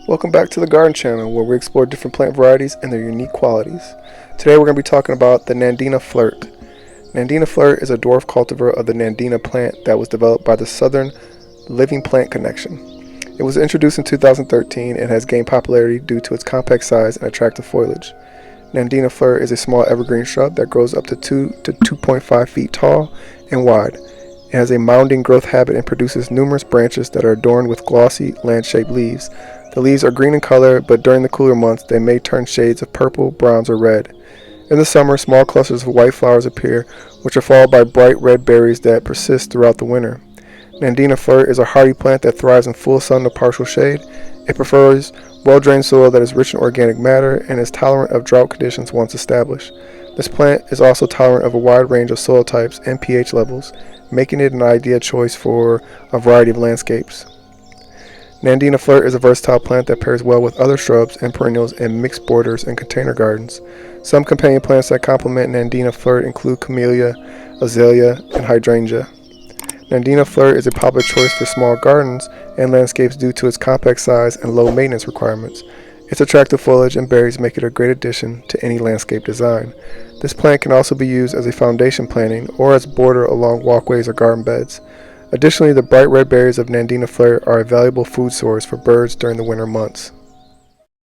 Welcome back to the Garden Channel, where we explore different plant varieties and their unique qualities. Today we're going to be talking about the Nandina Flirt. Nandina Flirt is a dwarf cultivar of the Nandina plant that was developed by the Southern Living Plant Connection. It was introduced in 2013 and has gained popularity due to its compact size and attractive foliage. Nandina Flirt is a small evergreen shrub that grows up to 2 to 2.5 feet tall and wide. It has a mounding growth habit and produces numerous branches that are adorned with glossy, land-shaped leaves. The leaves are green in color, but during the cooler months they may turn shades of purple, bronze, or red. In the summer, small clusters of white flowers appear, which are followed by bright red berries that persist throughout the winter. Nandina Flirt is a hardy plant that thrives in full sun or partial shade. It prefers well-drained soil that is rich in organic matter and is tolerant of drought conditions once established. This plant is also tolerant of a wide range of soil types and pH levels, making it an ideal choice for a variety of landscapes. Nandina Flirt is a versatile plant that pairs well with other shrubs and perennials in mixed borders and container gardens. Some companion plants that complement Nandina Flirt include camellia, azalea, and hydrangea. Nandina Flirt is a popular choice for small gardens and landscapes due to its compact size and low maintenance requirements. Its attractive foliage and berries make it a great addition to any landscape design. This plant can also be used as a foundation planting or as border along walkways or garden beds. Additionally, the bright red berries of Nandina Flirt are a valuable food source for birds during the winter months.